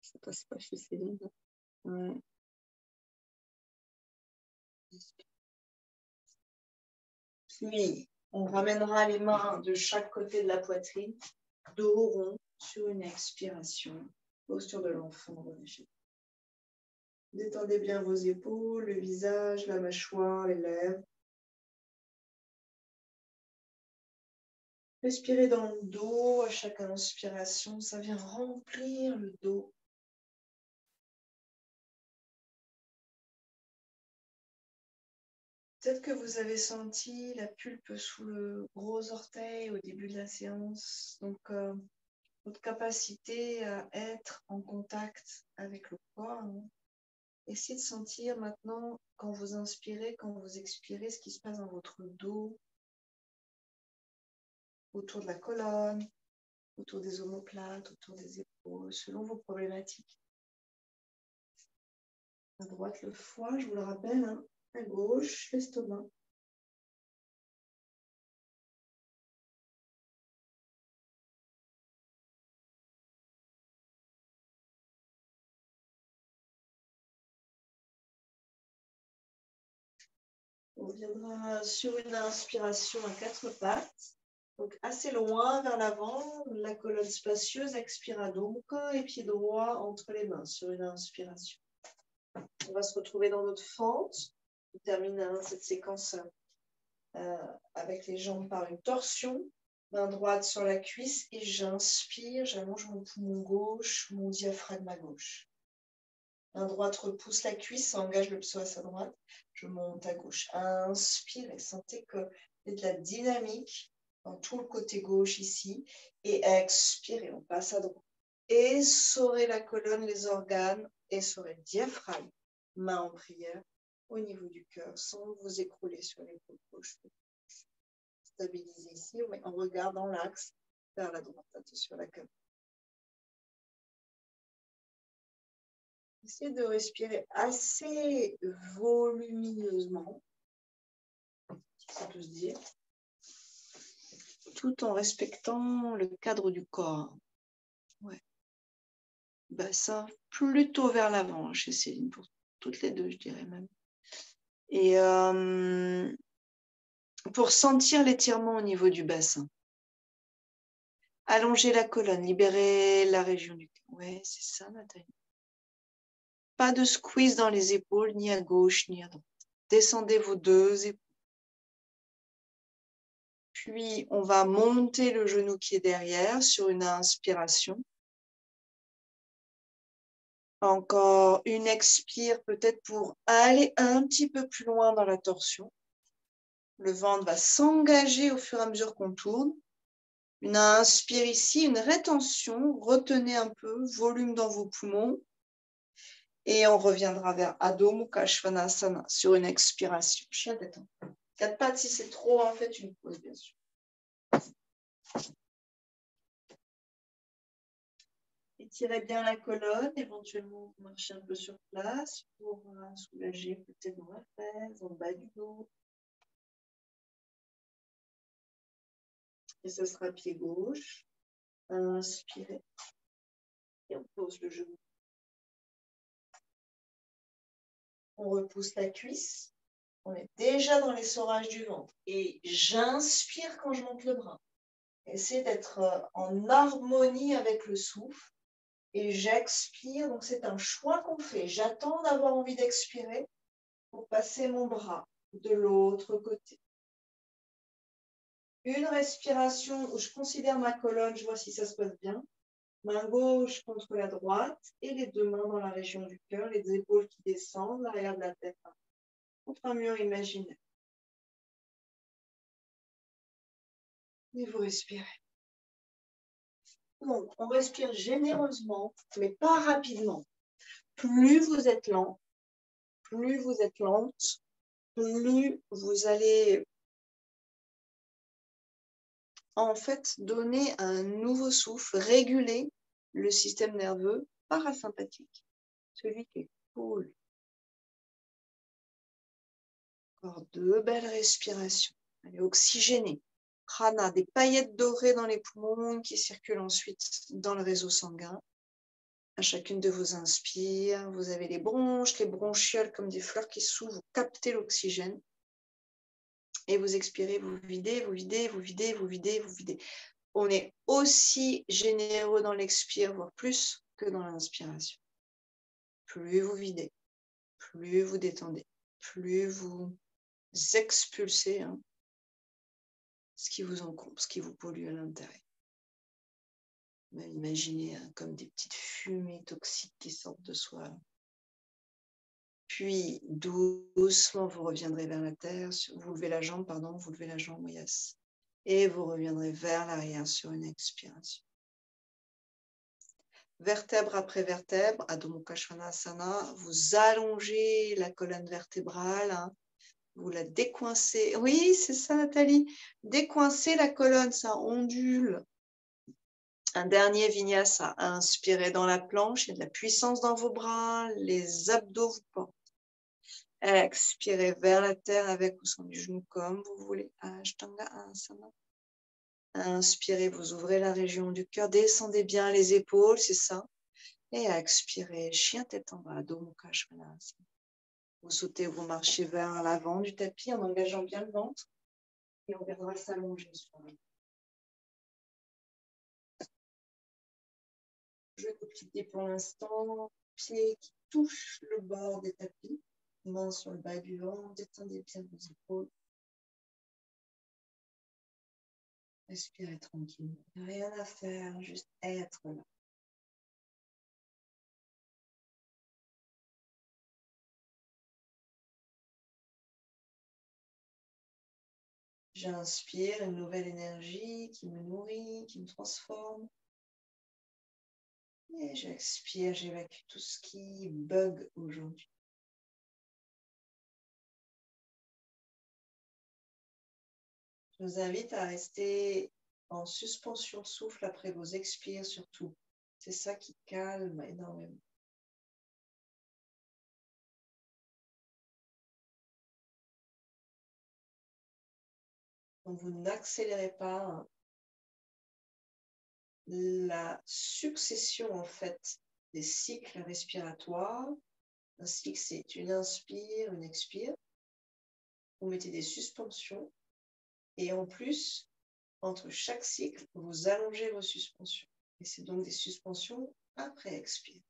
Ça passe pas chez Céline. Ouais. Puis, on ramènera les mains de chaque côté de la poitrine, dos rond sur une expiration, posture de l'enfant relâché. Détendez bien vos épaules, le visage, la mâchoire, les lèvres. Respirez dans le dos à chaque inspiration, ça vient remplir le dos. Peut-être que vous avez senti la pulpe sous le gros orteil au début de la séance. Donc, votre capacité à être en contact avec le corps. Essayez de sentir maintenant, quand vous inspirez, quand vous expirez, ce qui se passe dans votre dos, autour de la colonne, autour des omoplates, autour des épaules, selon vos problématiques. À droite, le foie, je vous le rappelle, hein. À gauche, l'estomac. On viendra sur une inspiration à 4 pattes. Donc assez loin vers l'avant, la colonne spacieuse, expira donc et pied droit entre les mains sur une inspiration. On va se retrouver dans notre fente. On termine cette séquence avec les jambes par une torsion, main droite sur la cuisse et j'inspire, j'allonge mon poumon gauche, mon diaphragme à gauche. Main droite repousse la cuisse, ça engage le psoas à droite, je monte à gauche. Inspire et sentez qu'il y a de la dynamique dans tout le côté gauche ici et expirez, on passe à droite. Essorez la colonne, les organes, essorez le diaphragme, main en prière au niveau du cœur sans vous écrouler sur l'épaule gauche. Stabilisez ici, on regarde dans l'axe vers la droite, attention à la caméra. Essayez de respirer assez volumineusement, si ça peut se dire, tout en respectant le cadre du corps. Ouais. Bassin plutôt vers l'avant chez Céline, pour toutes les deux, je dirais même. Et pour sentir l'étirement au niveau du bassin. Allongez la colonne, libérez la région du cœur. Ouais, c'est ça, Nathalie. Pas de squeeze dans les épaules, ni à gauche, ni à droite. Descendez vos deux épaules. Puis, on va monter le genou qui est derrière sur une inspiration. Encore une expire, peut-être pour aller un petit peu plus loin dans la torsion. Le ventre va s'engager au fur et à mesure qu'on tourne. Une inspire ici, une rétention. Retenez un peu, volume dans vos poumons. Et on reviendra vers Adho Mukha Svanasana sur une expiration. Chien détente. 4 pattes, si c'est trop, en fait, une pause, bien sûr. Étirez bien la colonne, éventuellement vous marchez un peu sur place pour soulager peut-être dans la fesse, dans le bas du dos. Et ce sera pied gauche. Inspirez. Et on pose le genou. On repousse la cuisse. On est déjà dans l'essorage du ventre. Et j'inspire quand je monte le bras. Essayez d'être en harmonie avec le souffle. Et j'expire. Donc c'est un choix qu'on fait. J'attends d'avoir envie d'expirer pour passer mon bras de l'autre côté. Une respiration où je considère ma colonne, je vois si ça se passe bien. Main gauche contre la droite et les deux mains dans la région du cœur, les épaules qui descendent, l'arrière de la tête contre un mur imaginaire. Et vous respirez. Donc, on respire généreusement, mais pas rapidement. Plus vous êtes lent, plus vous êtes lente, plus vous allez en fait donner un nouveau souffle, réguler le système nerveux parasympathique, celui qui est cool. Encore 2 belles respirations. Allez, oxygéner. Prana, des paillettes dorées dans les poumons qui circulent ensuite dans le réseau sanguin. À chacune de vos inspires, vous avez les bronches, les bronchioles comme des fleurs qui s'ouvrent, vous captez l'oxygène. Et vous expirez, vous videz, vous videz, vous videz, vous videz, vous videz. On est aussi généreux dans l'expire, voire plus que dans l'inspiration. Plus vous videz, plus vous détendez, plus vous expulsez ce qui vous encombre, ce qui vous pollue à l'intérieur. Imaginez comme des petites fumées toxiques qui sortent de soi. Puis, doucement, vous reviendrez vers la terre. Vous levez la jambe, vous levez la jambe, yes. Et vous reviendrez vers l'arrière sur une expiration. Vertèbre après vertèbre, Adho Mukha Svanasana, vous allongez la colonne vertébrale, vous la décoincez. Oui, c'est ça, Nathalie. Décoincez la colonne, ça ondule. Un dernier vinyasa, inspirez dans la planche, il y a de la puissance dans vos bras, les abdos vous portent. Expirez vers la terre avec ou sans du genou comme vous voulez. Ashtanga Asana. Inspirez, vous ouvrez la région du cœur, descendez bien les épaules, c'est ça. Et expirez, chien tête en bas, Adho Mukha Svanasana. Vous sautez, vous marchez vers l'avant du tapis en engageant bien le ventre. Et on viendra s'allonger sur lui. Je vais couper pour l'instant. Pieds qui touchent le bord des tapis. Mains sur le bas du ventre. Détendez bien vos épaules. Respirez tranquille. Rien à faire, juste être là. J'inspire une nouvelle énergie qui me nourrit, qui me transforme. Et j'expire, j'évacue tout ce qui bug aujourd'hui. Je vous invite à rester en suspension souffle après vos expires surtout. C'est ça qui calme énormément. Donc vous n'accélérez pas la succession en fait des cycles respiratoires. Un cycle, c'est une inspire, une expire. Vous mettez des suspensions et en plus, entre chaque cycle, vous allongez vos suspensions. Et c'est donc des suspensions après expire.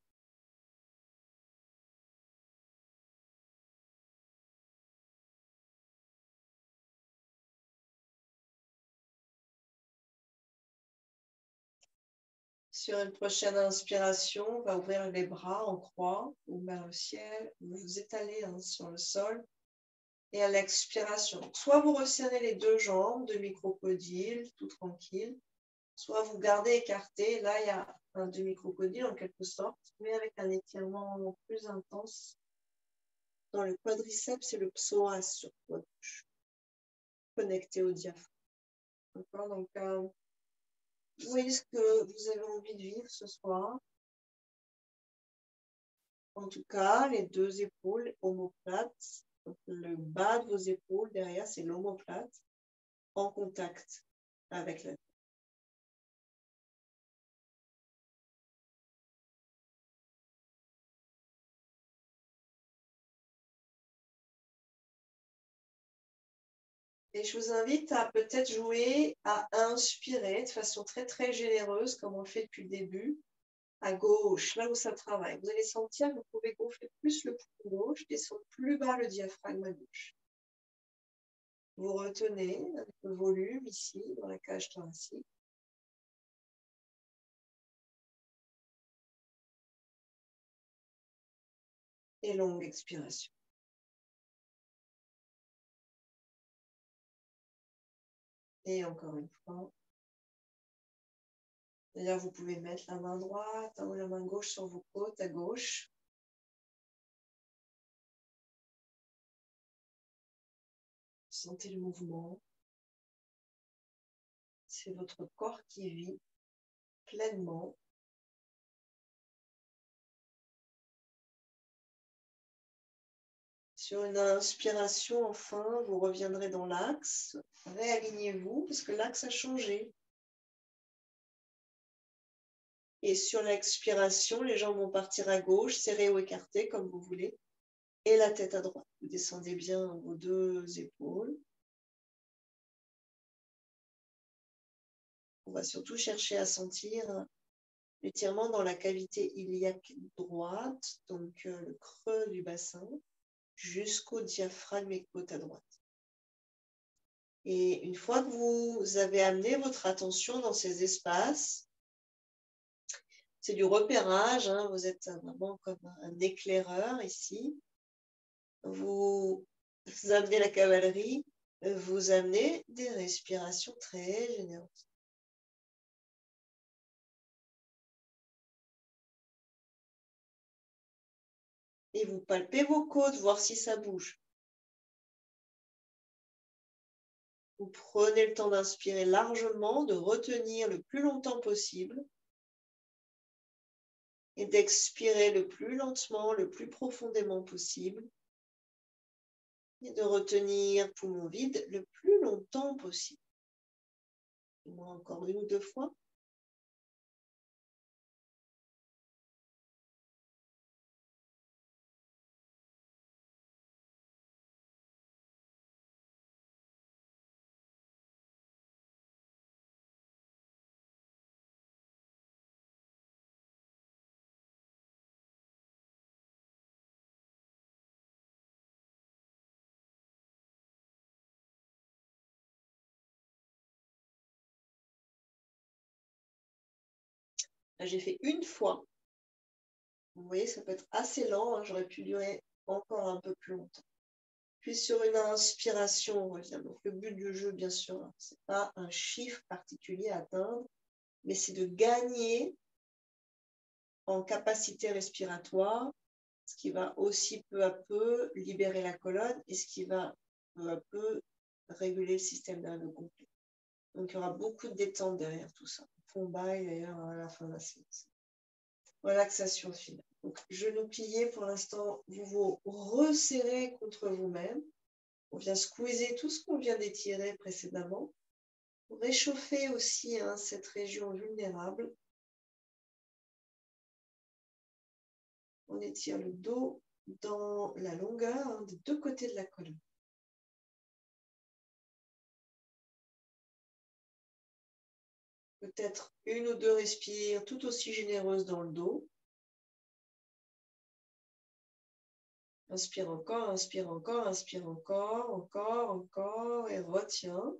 Sur une prochaine inspiration, on va ouvrir les bras en croix ou vers le ciel. Vous vous étalez sur le sol. Et à l'expiration, soit vous resserrez les deux jambes, demi-crocodile, tout tranquille, soit vous gardez écarté. Là, il y a un demi-crocodile en quelque sorte, mais avec un étirement plus intense dans le quadriceps et le psoas sur votre gauche, connecté au diaphragme. D'accord. Donc, vous voyez ce que vous avez envie de vivre ce soir. En tout cas, les deux épaules omoplates, donc le bas de vos épaules derrière, c'est l'omoplate, en contact avec la tête. Et je vous invite à peut-être jouer à inspirer de façon très très généreuse, comme on le fait depuis le début, à gauche, là où ça travaille. Vous allez sentir que vous pouvez gonfler plus le poumon gauche, descendre plus bas le diaphragme à gauche. Vous retenez avec le volume ici, dans la cage thoracique. Et longue expiration. Et encore une fois. D'ailleurs, vous pouvez mettre la main droite ou la main gauche sur vos côtes à gauche. Sentez le mouvement. C'est votre corps qui vit pleinement. Sur une inspiration, enfin, vous reviendrez dans l'axe. Réalignez-vous parce que l'axe a changé. Et sur l'expiration, les jambes vont partir à gauche, serrées ou écartées, comme vous voulez. Et la tête à droite. Vous descendez bien vos deux épaules. On va surtout chercher à sentir l'étirement dans la cavité iliaque droite, donc le creux du bassin, jusqu'au diaphragme et côte à droite. Et une fois que vous avez amené votre attention dans ces espaces, c'est du repérage, hein, vous êtes vraiment comme un éclaireur ici. Vous amenez la cavalerie, vous amenez des respirations très généreuses. Et vous palpez vos côtes, voir si ça bouge. Vous prenez le temps d'inspirer largement, de retenir le plus longtemps possible et d'expirer le plus lentement, le plus profondément possible et de retenir poumon vide le plus longtemps possible. Moi, encore une ou deux fois. J'ai fait une fois. Vous voyez, ça peut être assez lent. Hein, j'aurais pu durer encore un peu plus longtemps. Puis sur une inspiration, on revient. Donc le but du jeu, bien sûr, ce n'est pas un chiffre particulier à atteindre, mais c'est de gagner en capacité respiratoire, ce qui va aussi peu à peu libérer la colonne et ce qui va peu à peu réguler le système nerveux complet. Donc il y aura beaucoup de détente derrière tout ça. Fond bail d'ailleurs à la fin de la séance. Relaxation finale. Donc, genoux pliés, pour l'instant, vous vous resserrez contre vous-même. On vient squeezer tout ce qu'on vient d'étirer précédemment. Pour réchauffer aussi cette région vulnérable. On étire le dos dans la longueur des deux côtés de la colonne. Peut-être une ou deux respires tout aussi généreuses dans le dos. Inspire encore, inspire encore, inspire encore, encore, encore, et retiens.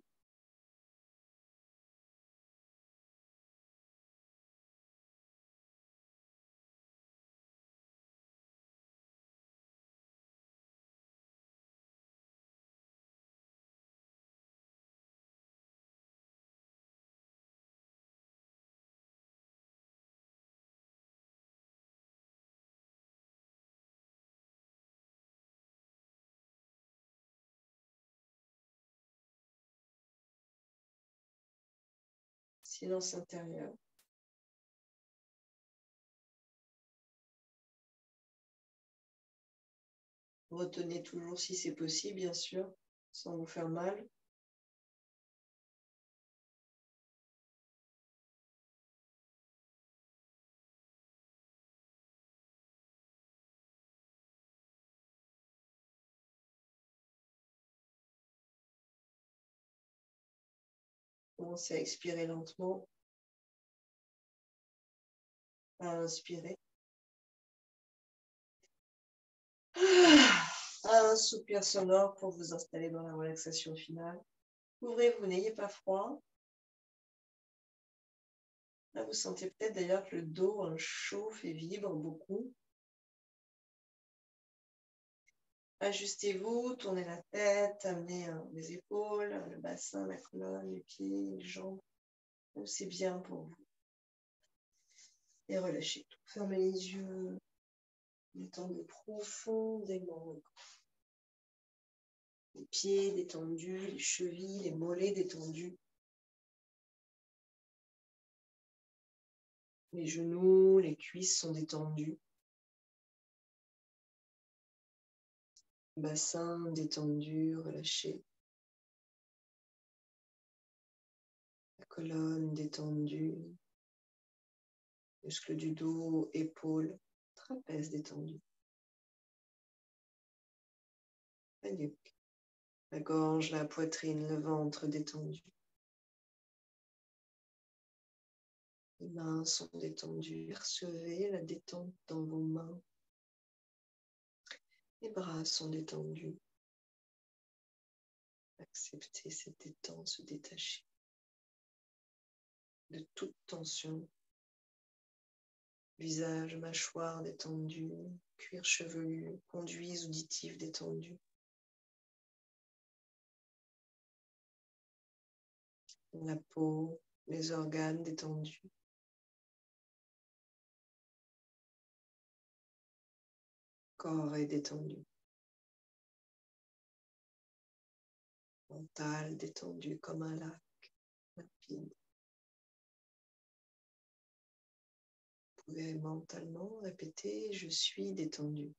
Silence intérieur. Retenez toujours si c'est possible, bien sûr, sans vous faire mal. Commencez à expirer lentement, à inspirer. Un soupir sonore pour vous installer dans la relaxation finale. Ouvrez-vous, n'ayez pas froid. Là, vous sentez peut-être d'ailleurs que le dos chauffe et vibre beaucoup. Ajustez-vous, tournez la tête, amenez les épaules, le bassin, la colonne, les pieds, les jambes. C'est bien pour vous. Et relâchez tout. Fermez les yeux. Détendez profondément. Les pieds détendus, les chevilles, les mollets détendus. Les genoux, les cuisses sont détendus. Bassin détendu, relâché. La colonne détendue. Muscles du dos, épaules, trapèze détendu. La nuque, la gorge, la poitrine, le ventre détendu. Les mains sont détendues. Percevez la détente dans vos mains. Les bras sont détendus. Acceptez cette détente, se détacher de toute tension. Visage, mâchoire détendue, cuir chevelu, conduits auditifs détendus. La peau, les organes détendus. Corps est détendu. Mental détendu comme un lac rapide. Vous pouvez mentalement répéter « Je suis détendu ».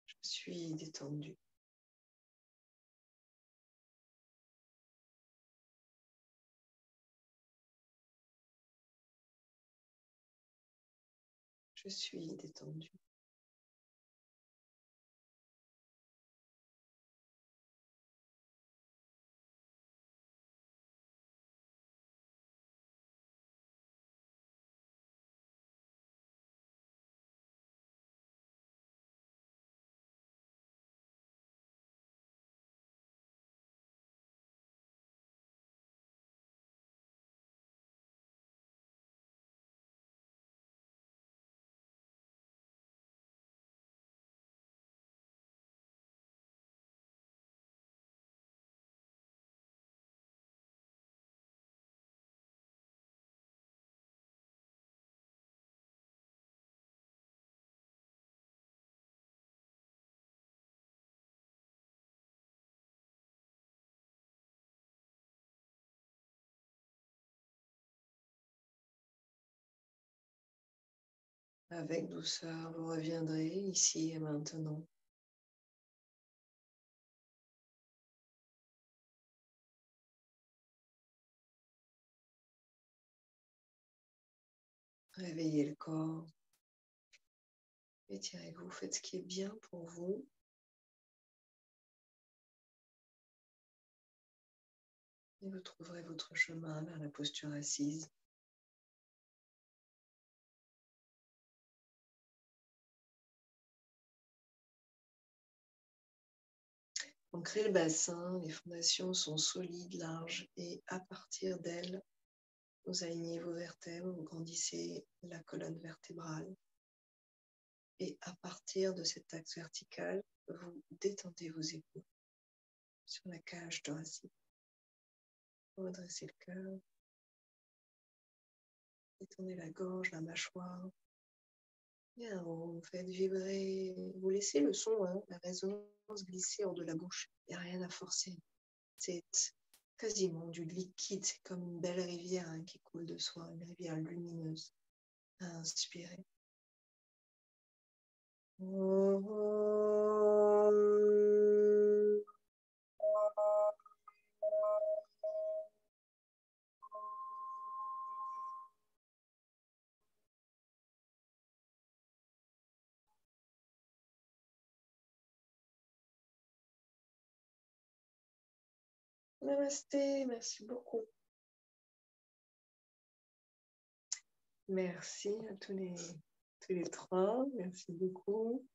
Je suis détendu. Je suis détendu. Avec douceur, vous reviendrez ici et maintenant. Réveillez le corps. Étirez-vous, faites ce qui est bien pour vous. Et vous trouverez votre chemin vers la posture assise. Ancrez le bassin, les fondations sont solides, larges et à partir d'elles, vous alignez vos vertèbres, vous grandissez la colonne vertébrale. Et à partir de cet axe vertical, vous détendez vos épaules sur la cage thoracique. Redressez le cœur. Détendez la gorge, la mâchoire. Bien, vous faites vibrer, vous laissez le son, hein, la résonance glisser hors de la bouche. Il n'y a rien à forcer. C'est quasiment du liquide, c'est comme une belle rivière hein, qui coule de soi, une rivière lumineuse à inspirer. Namasté, merci beaucoup. Merci à tous les trois, merci beaucoup.